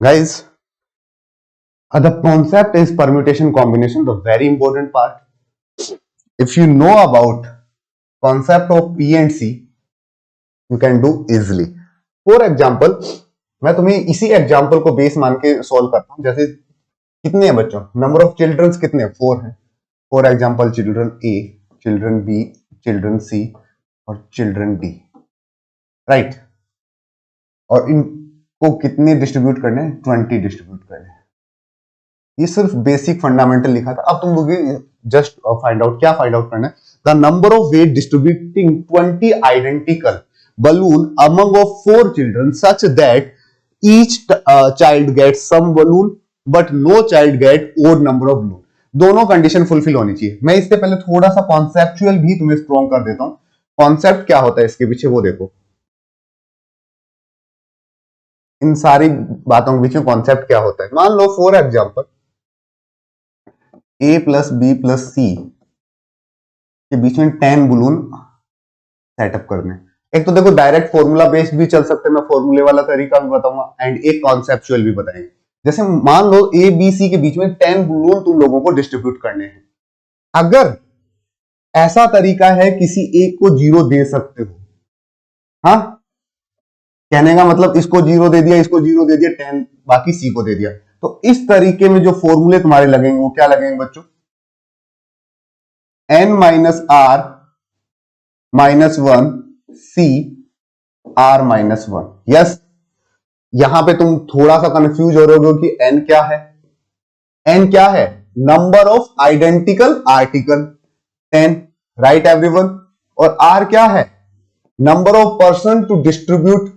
Guys, the concept is permutation combination, the very important part. If you know about concept of P and C, you can do easily. For example, मैं तुम्हें इसी example को base मान के solve करता हूं. जैसे कितने हैं बच्चों, नंबर ऑफ चिल्ड्रंस कितने हैं, 4 हैं. For example children A, children B, children C और चिल्ड्रन डी, राइट. और इनको कितने डिस्ट्रीब्यूट करने हैं, 20 डिस्ट्रीब्यूट करने हैं. ये सिर्फ बेसिक फंडामेंटल लिखा था. अब तुम लोग जस्ट फाइंड आउट, क्या फाइंड आउट करना है, the number of way distributing 20 identical balloon among of 4 children such that each child gets some balloon but no child get odd number of balloon. दोनों condition fulfil होनी चाहिए. मैं इससे पहले थोड़ा सा कॉन्सेप्चुअल भी तुम्हें स्ट्रॉन्ग कर देता हूं. कॉन्सेप्ट क्या होता है इसके पीछे वो देखो. इन सारी बातों के पीछे कॉन्सेप्ट क्या होता है. मान लो for example a plus B plus C के बीच में 10 बलून सेटअप करने. एक तो देखो डायरेक्ट फॉर्मूला बेस्ड भी चल सकते हैं, मैं फॉर्मूले वाला तरीका भी बताऊंगा एंड एक कॉन्सेप्चुअल भी बताएंगे. जैसे मान लो ए बी सी के बीच में 10 बलून तुम लोगों को डिस्ट्रीब्यूट करने हैं. अगर ऐसा तरीका है किसी एक को 0 दे सकते हो, हाँ, कहने का मतलब इसको 0 दे दिया, इसको 0 दे दिया, 10 बाकी सी को दे दिया. तो इस तरीके में जो फॉर्मूले तुम्हारे लगेंगे वो क्या लगेंगे बच्चों, n minus R minus 1 C R minus 1. Yes, यहां पे तुम थोड़ा सा कंफ्यूज हो रहे हो कि n क्या है. n क्या है, number of identical article 10, right everyone. और r क्या है, number of person to distribute,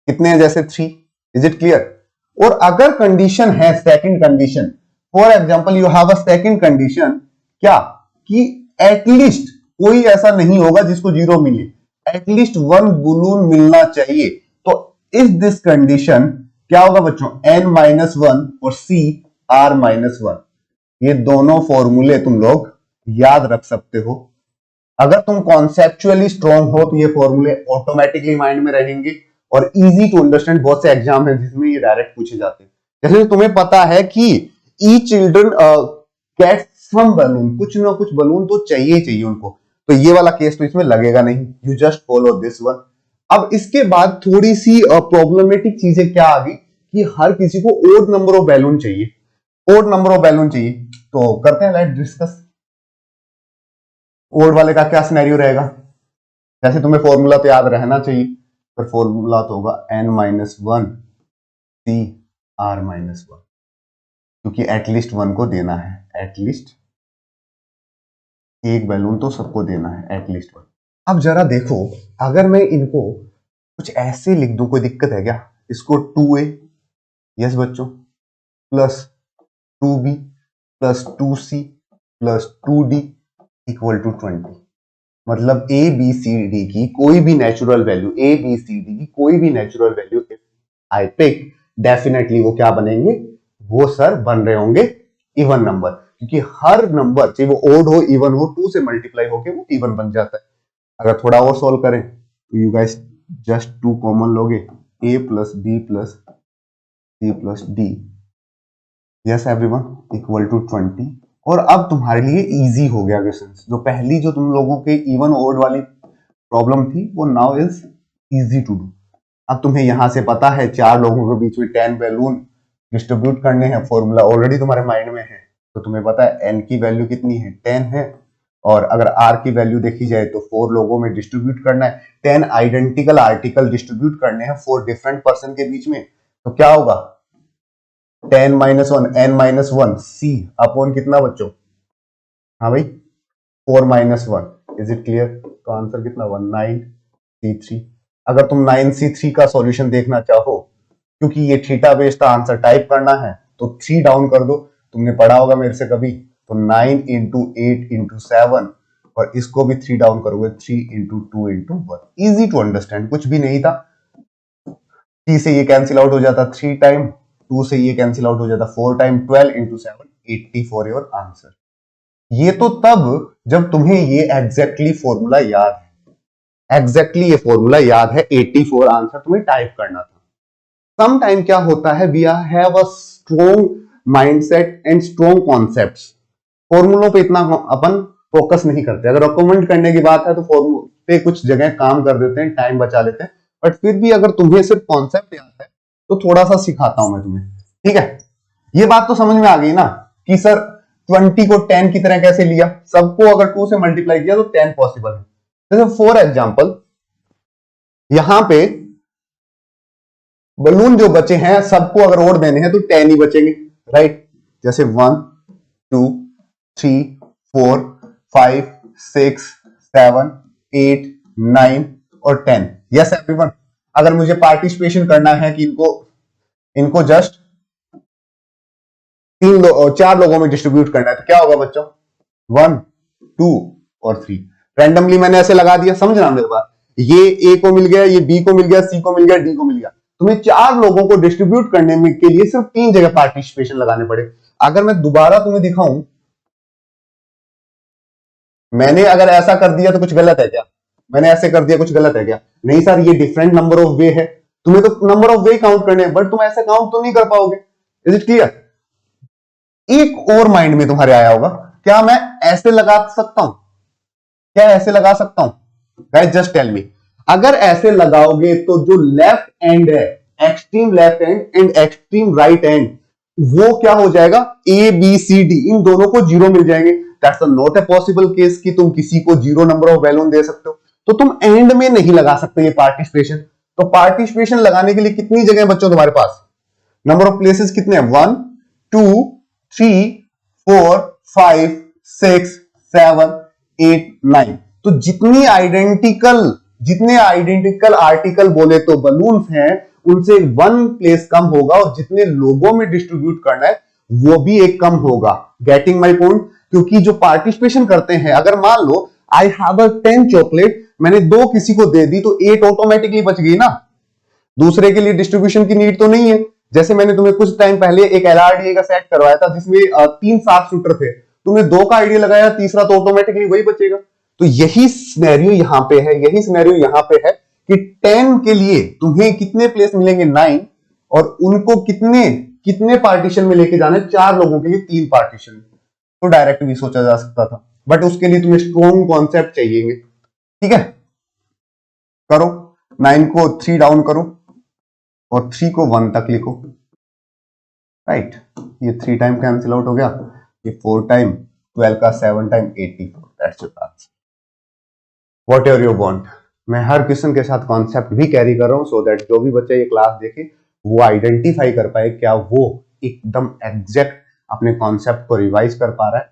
कितने हैं, जैसे 3. Is it clear. और अगर कंडीशन है second condition, for example you have a second condition, क्या कि एटलीस्ट कोई ऐसा नहीं होगा जिसको 0 मिले, एटलीस्ट 1 बलून मिलना चाहिए. तो इस दिस कंडीशन क्या होगा बच्चों, n माइनस 1 और c r माइनस 1. ये दोनों फॉर्मूले तुम लोग याद रख सकते हो. अगर तुम कॉन्सेप्चुअली स्ट्रॉन्ग हो तो ये फॉर्मूले ऑटोमेटिकली माइंड में रहेंगे और इजी टू अंडरस्टैंड. बहुत से एग्जाम है जिसमें ये डायरेक्ट पूछे जाते हैं. जैसे तुम्हें पता है कि each children get some balloon, कुछ ना कुछ बलून तो चाहिए उनको, तो ये वाला केस तो इसमें लगेगा नहीं. You just follow this one. अब इसके बाद थोड़ी सी प्रॉब्लमेटिक चीजें क्या आ गई कि हर किसी को ओड नंबर ऑफ बैलून चाहिए, ओड नंबर ऑफ बैलून चाहिए. तो करते हैं, लेट्स डिस्कस. ओड वाले का क्या सिनेरियो रहेगा. जैसे तुम्हें फॉर्मूला तो याद रहना चाहिए, पर फॉर्मूला तो होगा n minus 1 C R minus 1, क्योंकि एटलीस्ट 1 को देना है, एटलीस्ट एक बैलून तो सबको देना है, एटलीस्ट 1. अब जरा देखो, अगर मैं इनको कुछ ऐसे लिख दूं, कोई दिक्कत है क्या. इसको 2a, यस बच्चों, plus 2b plus 2c plus 2d equal to 20. मतलब ए बी सी डी की कोई भी natural value, A B C D की कोई भी natural value if I pick, definitely वो क्या बनेंगे, वो सर बन रहे होंगे इवन नंबर. क्योंकि हर नंबर चाहे वो ओड हो इवन हो, 2 से मल्टीप्लाई होके वो इवन बन जाता है. अगर थोड़ा और सॉल्व करें तो यू गाइस जस्ट 2 कॉमन लोगे, a plus B plus C plus D, yes everyone, equal to 20. और अब तुम्हारे लिए इजी हो गया क्वेश्चन. जो पहली जो तुम लोगों के इवन ओड वाली प्रॉब्लम थी वो now is easy to do. अब तुम्हें यहां से पता है 4 लोगों के बीच में 10 बैलून डिस्ट्रीब्यूट करने हैं, फॉर्मूला ऑलरेडी तुम्हारे माइंड में है. तो तुम्हें पता है n की वैल्यू कितनी है, 10 है. और अगर r की वैल्यू देखी जाए तो 4 लोगों में डिस्ट्रीब्यूट करना है, 10 आइडेंटिकल आर्टिकल डिस्ट्रीब्यूट करने हैं 4 डिफरेंट पर्सन के बीच में. तो क्या होगा, 10 minus 1 n minus 1 c upon कितना बच्चों, हाँ भाई 4 माइनस 1. Is it clear. तो आंसर कितना, 19c3. अगर तुम 9c3 का सॉल्यूशन देखना चाहो, क्योंकि ये थीटा बेस्ड आंसर टाइप करना है, तो 3 डाउन कर दो. तुमने पढ़ा होगा मेरे से कभी, तो 9 इंटू 8 इंटू 7, और इसको भी 3 डाउन करोगे, 3 into 2 into 1. Easy to understand, कुछ भी नहीं था. 3 से ये कैंसिल आउट हो जाता 3 टाइम, 2 से ये कैंसिल आउट हो जाता 4 टाइम, 12 इंटू 7 84 योर आंसर. ये तो तब जब तुम्हें ये एग्जैक्टली फॉर्मूला याद है, एग्जैक्टली ये फॉर्मूला याद है, 84 आंसर तुम्हें टाइप करना था. सम टाइम क्या होता है, we have a strong mindset and strong concepts, फॉर्मूलों पे इतना अपन फोकस नहीं करते। अगर डॉक्यूमेंट करने की बात है तो फॉर्मूले पे कुछ जगह काम कर देते हैं, टाइम बचा लेते हैं, बट फिर भी अगर तुम्हें सिर्फ कॉन्सेप्ट याद है तो थोड़ा सा सिखाता हूं मैं तुम्हें, ठीक है। ये बात तो समझ में आ गई ना कि सर 20 को 10 की तरह कैसे लिया, सबको अगर 2 से मल्टीप्लाई किया तो 10 पॉसिबल है। जैसे फॉर एग्जाम्पल यहां पे बलून जो बचे हैं सबको अगर और देने हैं तो 10 ही बचेंगे, राइट। जैसे 1 2 3 4 5 6 7 8 9 और 10। यस एवरीवन, अगर मुझे पार्टिसिपेशन करना है कि इनको जस्ट 4 लोगों में डिस्ट्रीब्यूट करना है तो क्या होगा बच्चों, 1 2 और 3 रैंडमली मैंने ऐसे लगा दिया, समझना मेरे बात। ये ए को मिल गया, ये बी को मिल गया, सी को मिल गया, डी को मिल गया। तुम्हें 4 लोगों को डिस्ट्रीब्यूट करने में के लिए सिर्फ 3 जगह पार्टिसिपेशन लगाने पड़े। अगर मैं दोबारा तुम्हें दिखाऊं, मैंने अगर ऐसा कर दिया तो कुछ गलत है क्या, मैंने ऐसे कर दिया कुछ गलत है क्या? नहीं सर, ये डिफरेंट नंबर ऑफ वे है, तुम्हें तो नंबर ऑफ वे काउंट करने हैं, बट तुम ऐसे काउंट तो नहीं कर पाओगे। Is it clear? एक और माइंड में तुम्हारे आया होगा, क्या मैं ऐसे लगा सकता हूं, क्या ऐसे लगा सकता हूं? गाइस जस्ट टेल मी, अगर ऐसे लगाओगे तो जो लेफ्ट एंड है, extreme left and and extreme right and, वो क्या हो जाएगा, ए बी सी डी, इन दोनों को 0 मिल जाएंगे। That's not a possible case कि तुम किसी को 0 नंबर ऑफ बैलून दे सकते हो, तो तुम एंड में नहीं लगा सकते ये पार्टिसिपेशन। तो पार्टिसिपेशन लगाने के लिए कितनी जगह बच्चों तुम्हारे पास, नंबर ऑफ प्लेसेस कितने हैं, 1 2 3 4 5 6 7 8 9। तो जितने आइडेंटिकल आर्टिकल बोले तो बलून्स हैं, उनसे 1 प्लेस कम होगा, और जितने लोगों में डिस्ट्रीब्यूट करना है वो भी एक कम होगा। Getting my point? क्योंकि जो पार्टिसिपेशन करते हैं, अगर मान लो आई हैव अ 10 चॉकलेट, मैंने 2 किसी को दे दी तो 8 ऑटोमेटिकली बच गई ना, दूसरे के लिए डिस्ट्रीब्यूशन की नीड तो नहीं है। जैसे मैंने तुम्हें कुछ टाइम पहले एक एलआरडीए का सेट करवाया था जिसमें 3 साफ शूटर थे, तुमने 2 का आइडिया लगाया, तीसरा तो ऑटोमेटिकली वही बचेगा। तो यही सिनेरियो यहां पे है, यही सिनेरियो यहां पे है कि 10 के लिए तुम्हें कितने प्लेस मिलेंगे, 9, और उनको कितने कितने पार्टीशन में लेके जाना है, 4 लोगों के लिए 3 पार्टीशन। तो डायरेक्ट भी सोचा जा सकता था, बट उसके लिए तुम्हें स्ट्रॉन्ग कॉन्सेप्ट चाहिए। ठीक है, करो 9 को 3 डाउन करो और 3 को 1 तक लिखो, राइट। ये 3 टाइम कैंसिल आउट हो गया, ये 4 टाइम, 12 का 7 time 84। That's your answer. What ever you want. मैं हर क्वेश्चन के साथ कॉन्सेप्ट भी कैरी कर रहा हूं, सो दैट जो भी बच्चा ये क्लास देखे वो आइडेंटिफाई कर पाए क्या वो एकदम एग्जैक्ट अपने कॉन्सेप्ट को रिवाइज कर पा रहा है